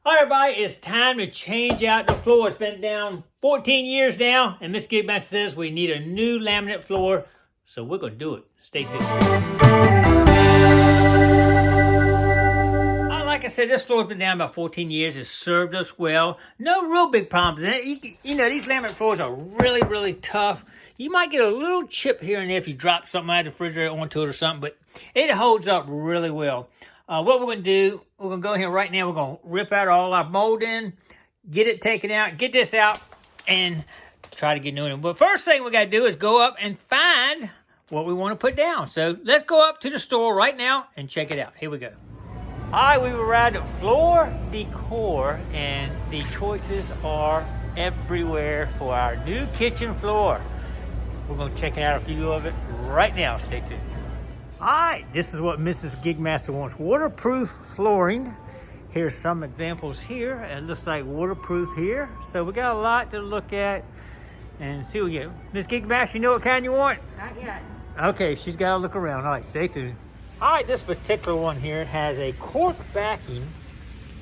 All right, everybody, it's time to change out the floor. It's been down 14 years now, and Miss Gigmaster says we need a new laminate floor, so we're going to do it. Stay tuned. Like I said, this floor's been down about 14 years. It's served us well. No real big problems in it. You know, these laminate floors are really, really tough. You might get a little chip here and there if you drop something out of the refrigerator onto it or something, but it holds up really well. What we're going to do, we're going to go here right now. We're going to rip out all our molding, get it taken out, get this out, and try to get new one. But first thing we got to do is go up and find what we want to put down. So let's go up to the store right now and check it out. Here we go. All right, we've arrived at Floor Decor, and the choices are everywhere for our new kitchen floor. We're going to check out a few of it right now. Stay tuned. All right, this is what Mrs. Gigmaster wants. Waterproof flooring. Here's some examples here. It looks like waterproof here. So we got a lot to look at and see what we get. Miss Gigmaster, you know what kind you want? Not yet. Okay, she's got to look around. All right, stay tuned. All right, this particular one here has a cork backing,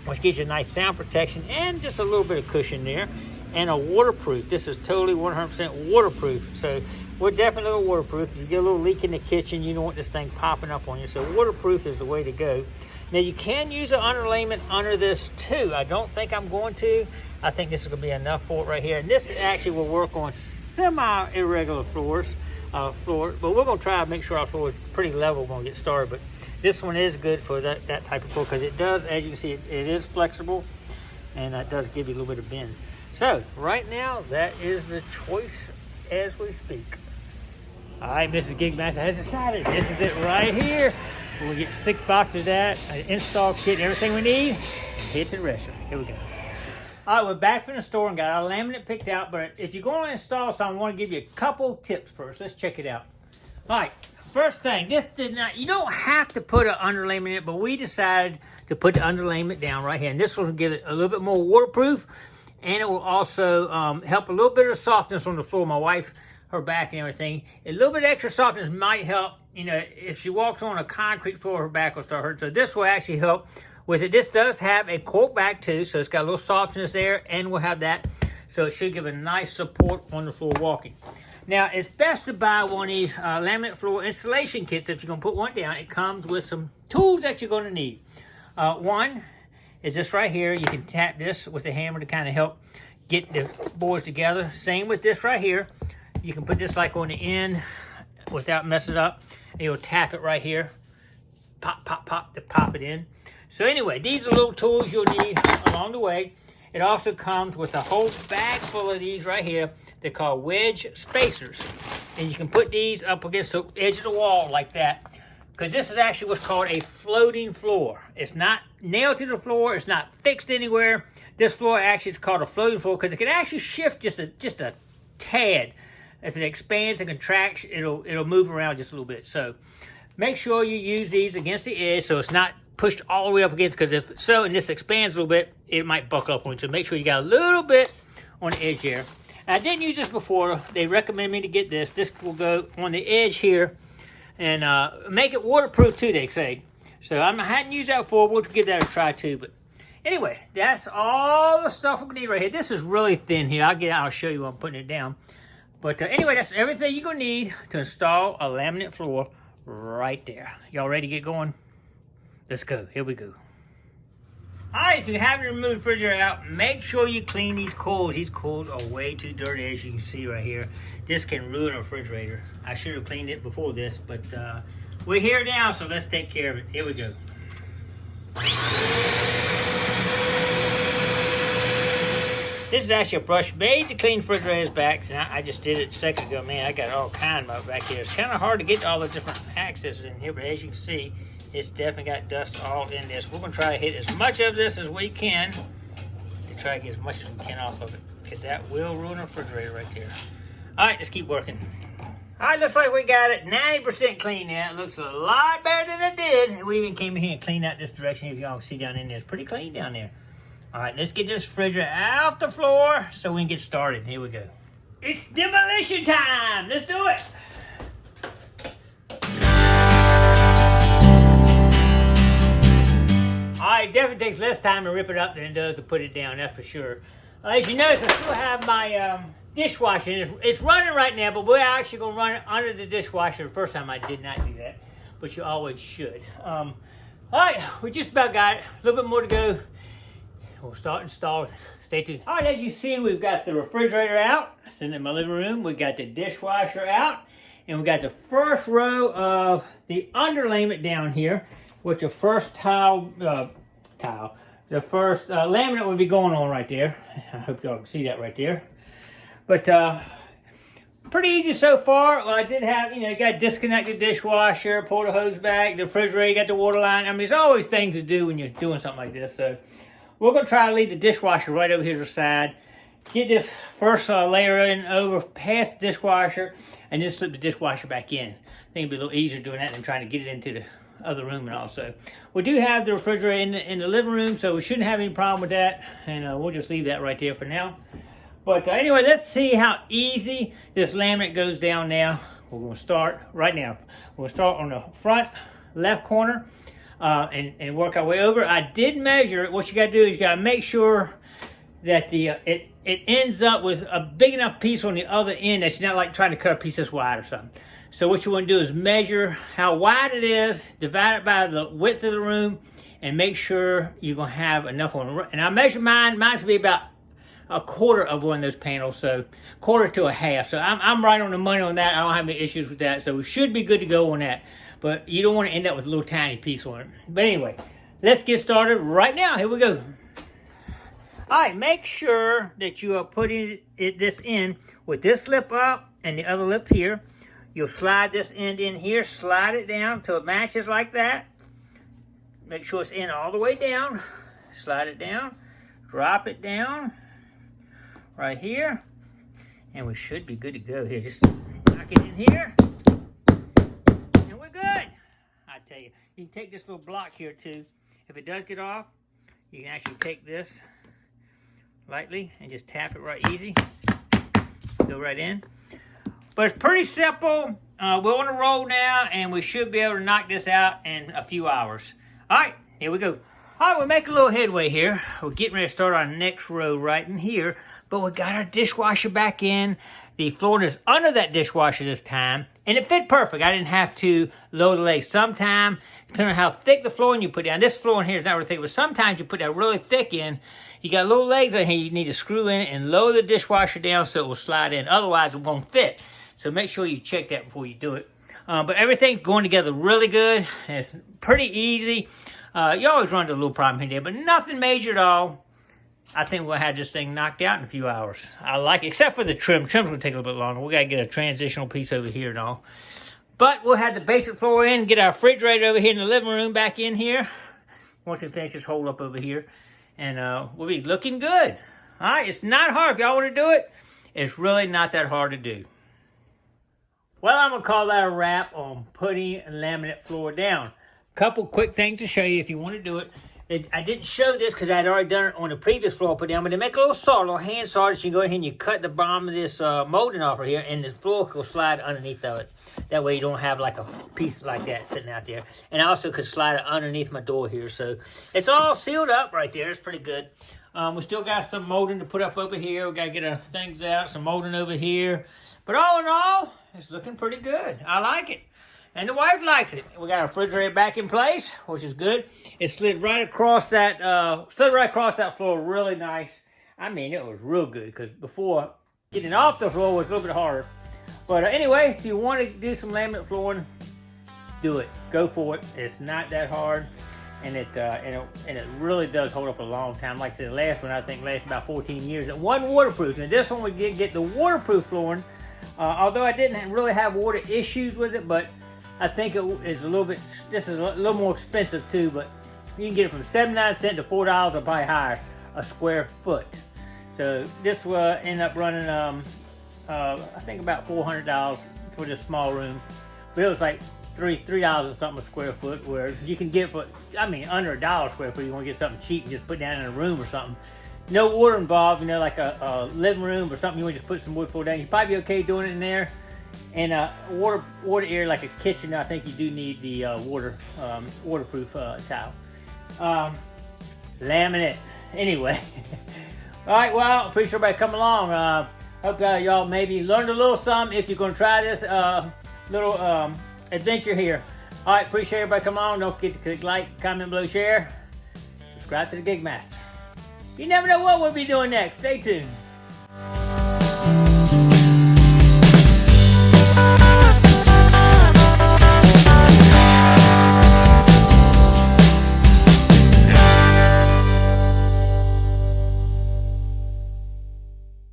which gives you a nice sound protection and just a little bit of cushion there, and a waterproof. This is totally 100% waterproof. So we're definitely waterproof. If you get a little leak in the kitchen, you don't want this thing popping up on you. So waterproof is the way to go. Now you can use an underlayment under this too. I don't think I'm going to. I think this is going to be enough for it right here. And this actually will work on semi-irregular floors. But we're going to try to make sure our floor is pretty level when we get started. But this one is good for that type of floor because it does, as you can see, it is flexible, and it does give you a little bit of bend. So right now, that is the choice as we speak. All right, Mrs. Gigmaster has decided. This is it right here. We'll get 6 boxes of that, an install kit, everything we need. Hit to the restaurant. Here we go. All right, we're back from the store and got our laminate picked out, but if you're going to install something, I want to give you a couple tips first. Let's check it out. All right, first thing, you don't have to put an underlayment in it, but we decided to put the underlayment down right here, and this will give it a little bit more waterproof, and it will also help a little bit of softness on the floor. My wife, her back and everything, a little bit of extra softness might help. You know, if she walks on a concrete floor, her back will start hurting. So this will actually help with it. This does have a cork back too, so it's got a little softness there, and we'll have that. So it should give a nice support on the floor walking. Now, it's best to buy one of these laminate floor installation kits. If you're going to put one down, it comes with some tools that you're going to need. One is this right here. You can tap this with a hammer to kind of help get the boards together. Same with this right here. You can put this like on the end without messing it up. And you'll tap it right here. Pop, pop, pop to pop it in. So anyway, these are little tools you'll need along the way. It also comes with a whole bag full of these right here. They're called wedge spacers. And you can put these up against the edge of the wall like that. Because this is actually what's called a floating floor. It's not nailed to the floor. It's not fixed anywhere. This floor actually is called a floating floor because it can actually shift just a tad. If it expands and contracts, it'll move around just a little bit. So make sure you use these against the edge so it's not pushed all the way up against, because if so, and this expands a little bit, it might buckle up on you. So make sure you got a little bit on the edge here. I didn't use this before. They recommend me to get this. This will go on the edge here and make it waterproof too, they say. So I hadn't used that before. We'll give that a try too. But anyway, that's all the stuff we need right here. This is really thin here. I'll show you when I'm putting it down. But anyway, that's everything you're going to need to install a laminate floor right there. Y'all ready to get going? Let's go. Here we go. All right, if you haven't removed the refrigerator out, make sure you clean these coils. These coils are way too dirty, as you can see right here. This can ruin a refrigerator. I should have cleaned it before this, but we're here now, so let's take care of it. Here we go. This is actually a brush made to clean refrigerators back. And I just did it a second ago. Man, I got all kinds of back here. It's kind of hard to get all the different accesses in here, but as you can see, it's definitely got dust all in this. We're going to try to hit as much of this as we can to try to get as much as we can off of it, because that will ruin a refrigerator right there. All right, let's keep working. All right, looks like we got it 90% clean now. It looks a lot better than it did. And we even came in here and cleaned out this direction. If y'all can see down in there, it's pretty clean down there. All right, let's get this refrigerator off the floor so we can get started. Here we go. It's demolition time. Let's do it. All right, it definitely takes less time to rip it up than it does to put it down, that's for sure. As you notice, I still have my dishwasher, and it's running right now, but we're actually going to run it under the dishwasher. The first time I did not do that, but you always should. All right, we just about got it. A little bit more to go. We'll start installing. Stay tuned. All right, as you see, we've got the refrigerator out. It's in my living room. We got the dishwasher out, and we got the first row of the underlayment down here, which the first the first laminate would be going on right there. I hope y'all can see that right there. But pretty easy so far. Well, I did have, you got to disconnect the dishwasher, pull the hose back, the refrigerator, you got the water line. I mean, there's always things to do when you're doing something like this. So we're going to try to leave the dishwasher right over here to the side. Get this first layer in over past the dishwasher, and then slip the dishwasher back in. I think it'd be a little easier doing that than trying to get it into the other room. And also, we do have the refrigerator in the living room, so we shouldn't have any problem with that. And we'll just leave that right there for now. But anyway, let's see how easy this laminate goes down now. We're going to start right now. We'll start on the front left corner and work our way over. I did measure it. What you got to do is you got to make sure that it ends up with a big enough piece on the other end that you're not like trying to cut a piece this wide or something. So what you want to do is measure how wide it is, divide it by the width of the room, and make sure you're going to have enough on it. And I measured mine. Mine should be about a quarter of one of those panels, so quarter to a half. So I'm right on the money on that. I don't have any issues with that, so we should be good to go on that. But you don't want to end up with a little tiny piece on it. But anyway, let's get started right now. Here we go. All right, make sure that you are putting this in with this lip up and the other lip here. You'll slide this end in here, slide it down till it matches like that. Make sure it's in all the way down. Slide it down, drop it down right here, and we should be good to go here. Just knock it in here, and we're good. I tell you, you can take this little block here too. If it does get off, you can actually take this lightly and just tap it right easy. Go right in. But it's pretty simple. We're on a roll now, and we should be able to knock this out in a few hours. All right, here we go. All right, we're making a little headway here. We're getting ready to start our next row right in here, but we got our dishwasher back in. The flooring is under that dishwasher this time, and it fit perfect. I didn't have to lower the legs. Sometimes, depending on how thick the flooring you put down, this flooring here is not really thick, but sometimes you put that really thick in, you got little legs on here, you need to screw in and lower the dishwasher down so it will slide in. Otherwise, it won't fit. So make sure you check that before you do it. But everything's going together really good, and it's pretty easy. You always run into a little problem here and there, but nothing major at all. I think we'll have this thing knocked out in a few hours. I like it, except for the trim. Trim's going to take a little bit longer. We got to get a transitional piece over here and all. But we'll have the basic floor in, get our refrigerator over here in the living room back in here. Once we finish this hole up over here. And we'll be looking good. All right, it's not hard. If y'all want to do it, it's really not that hard to do. Well, I'm going to call that a wrap on putting a laminate floor down. Couple quick things to show you if you want to do it. I didn't show this because I had already done it on the previous floor put down, but they make a little saw, a little hand saw that you can go ahead and you cut the bottom of this molding off of here, and the floor will slide underneath of it. That way you don't have like a piece like that sitting out there. And I also could slide it underneath my door here, so it's all sealed up right there. It's pretty good. We still got some molding to put up over here. We got to get our things out, some molding over here. But all in all, it's looking pretty good. I like it. And the wife likes it. We got our refrigerator back in place, which is good. It slid right across that floor really nice. I mean, it was real good because before getting off the floor was a little bit harder. But anyway, if you want to do some laminate flooring, do it. Go for it. It's not that hard. And it really does hold up a long time. Like I said, the last one I think lasted about 14 years. It wasn't waterproof. And this one we did get the waterproof flooring. Although I didn't really have water issues with it, but I think it is a little bit. This is a little more expensive too. But you can get it from 79 cents to $4 or probably higher a square foot. So this will end up running I think about $400 for this small room. But it was like $3 or something a square foot, where you can get for, I mean, under $1 a square foot. You want to get something cheap and just put down in a room or something. No water involved, you know, like a living room or something. You want to just put some wood floor down. You'd probably be okay doing it in there. And water area like a kitchen, I think you do need the waterproof tile. laminate. Anyway. All right, well, appreciate everybody coming along. Hope y'all maybe learned a little something if you're going to try this little adventure here. All right, appreciate everybody coming along. Don't forget to click like, comment below, share. Subscribe to the Gigmaster. You never know what we'll be doing next. Stay tuned.